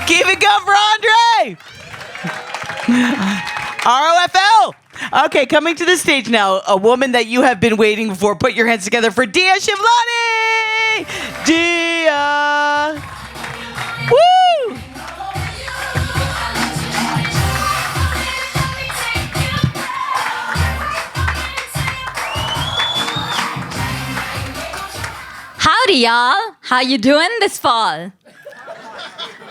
Keep it going for Andre! ROFL! Okay, coming to the stage now, a woman that you have been waiting for. Put your hands together for Dia Shivlani! Dia! Woo! Howdy, y'all. How you doing this fall?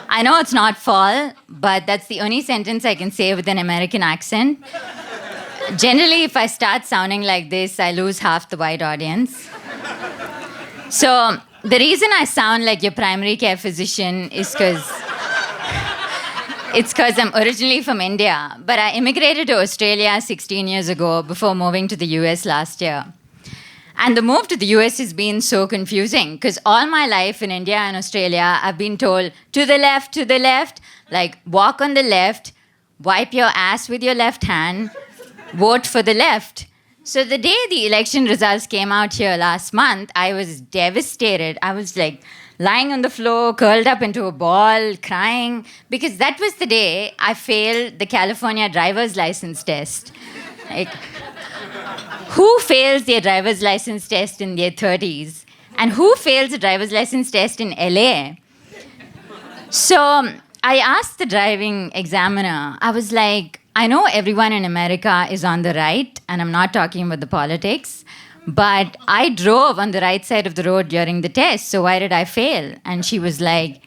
I know it's not fall, but that's the only sentence I can say with an American accent. Generally, if I start sounding like this, I lose half the white audience. So, the reason I sound like your primary care physician is because I'm originally from India, but I immigrated to Australia 16 years ago before moving to the US last year. And the move to the US has been so confusing because all my life in India and Australia, I've been told to the left, like walk on the left, wipe your ass with your left hand, vote for the left. So the day the election results came out here last month, I was devastated. I was like lying on the floor, curled up into a ball, crying, because that was the day I failed the California driver's license test. Like, who fails their driver's license test in their 30s? And who fails a driver's license test in LA? So I asked the driving examiner, I was like, I know everyone in America is on the right, and I'm not talking about the politics, but I drove on the right side of the road during the test, so why did I fail? And she was like,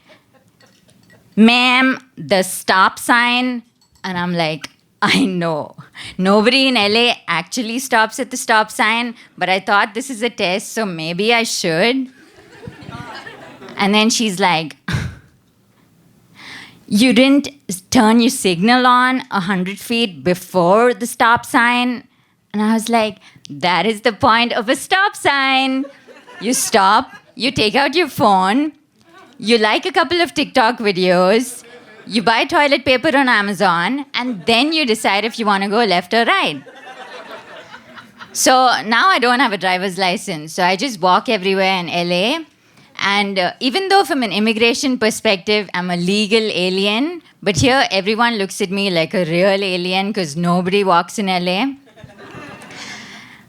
ma'am, the stop sign. And I'm like, I know. Nobody in LA actually stops at the stop sign, but I thought this is a test, so maybe I should. And then she's like, you didn't turn your signal on 100 feet before the stop sign? And I was like, that is the point of a stop sign. You stop, you take out your phone, you like a couple of TikTok videos, you buy toilet paper on Amazon, and then you decide if you want to go left or right. So now I don't have a driver's license, so I just walk everywhere in LA. And even though from an immigration perspective, I'm a legal alien, but here everyone looks at me like a real alien because nobody walks in LA.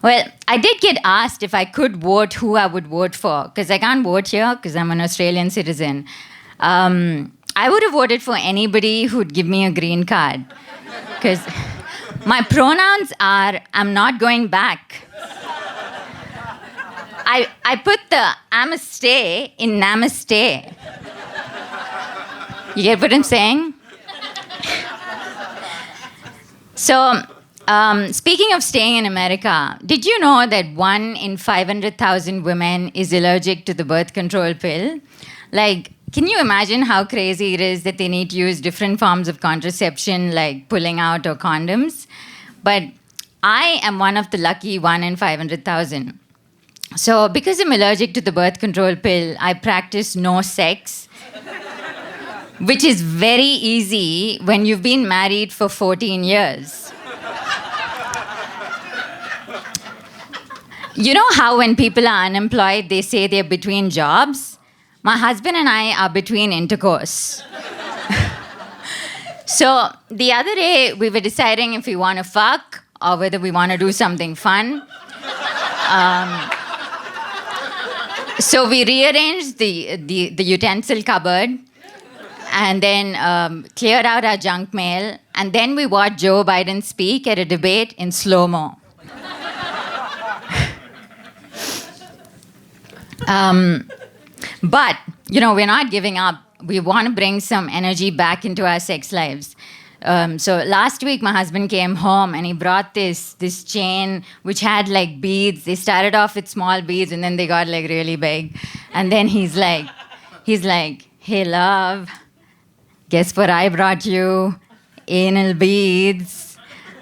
Well, I did get asked if I could vote who I would vote for, because I can't vote here because I'm an Australian citizen. I would have voted for anybody who'd give me a green card. Because my pronouns are, I'm not going back. I put the Amaste in Namaste. You get what I'm saying? So, speaking of staying in America, did you know that 1 in 500,000 women is allergic to the birth control pill? Like, can you imagine how crazy it is that they need to use different forms of contraception like pulling out or condoms? But I am one of the lucky 1 in 500,000. So because I'm allergic to the birth control pill, I practice no sex, which is very easy when you've been married for 14 years. You know how when people are unemployed, they say they're between jobs? My husband and I are between intercourse. So the other day, we were deciding if we want to fuck or whether we want to do something fun. So we rearranged the utensil cupboard and then cleared out our junk mail. And then we watched Joe Biden speak at a debate in slow-mo. But, you know, we're not giving up. We want to bring some energy back into our sex lives. So last week, my husband came home and he brought this chain which had like beads. They started off with small beads and then they got like really big. And then he's like, hey, love, guess what I brought you? Anal beads.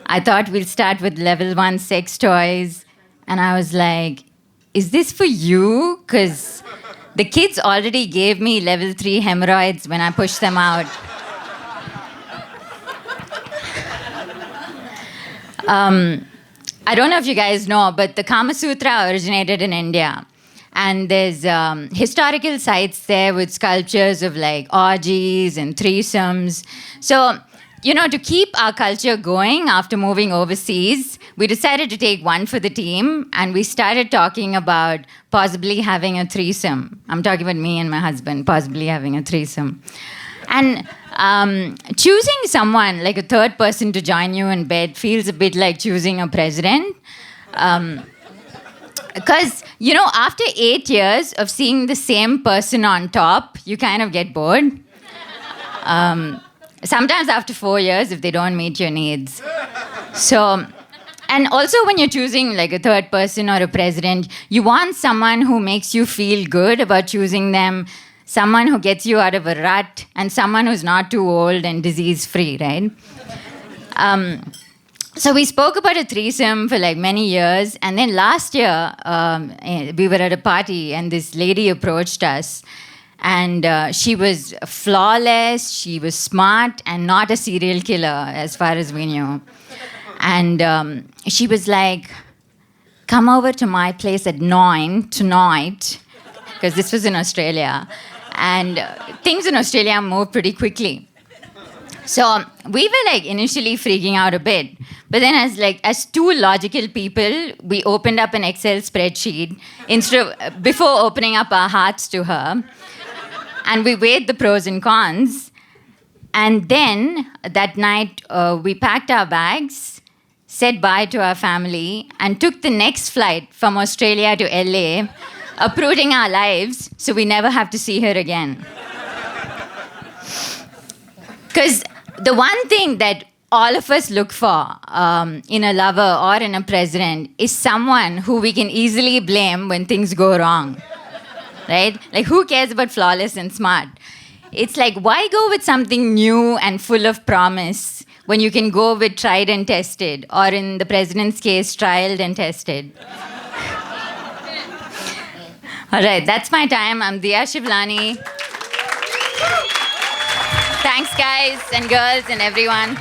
I thought we'll start with level 1 sex toys. And I was like, is this for you? Because the kids already gave me level 3 hemorrhoids when I pushed them out. I don't know if you guys know, but the Kama Sutra originated in India. And there's historical sites there with sculptures of like orgies and threesomes. So, to keep our culture going after moving overseas, we decided to take one for the team, and we started talking about possibly having a threesome. I'm talking about me and my husband possibly having a threesome. And choosing someone, like a third person to join you in bed, feels a bit like choosing a president. Because, after 8 years of seeing the same person on top, you kind of get bored. Sometimes after 4 years, if they don't meet your needs. So, and also when you're choosing like a third person or a president, you want someone who makes you feel good about choosing them, someone who gets you out of a rut, and someone who's not too old and disease-free, right? So we spoke about a threesome for like many years, and then last year we were at a party and this lady approached us, and she was flawless, she was smart, and not a serial killer as far as we knew. And she was like, come over to my place at 9 tonight, because this was in Australia, and things in Australia move pretty quickly. So we were like initially freaking out a bit, but then as two logical people, we opened up an Excel spreadsheet before opening up our hearts to her, and we weighed the pros and cons. And then that night, we packed our bags, said bye to our family, and took the next flight from Australia to LA, uprooting our lives so we never have to see her again. Because the one thing that all of us look for in a lover or in a president is someone who we can easily blame when things go wrong, right? Like, who cares about flawless and smart? It's like, why go with something new and full of promise when you can go with tried and tested, or in the president's case, trialed and tested? All right, that's my time. I'm Diya Shivlani. Thanks, guys and girls and everyone.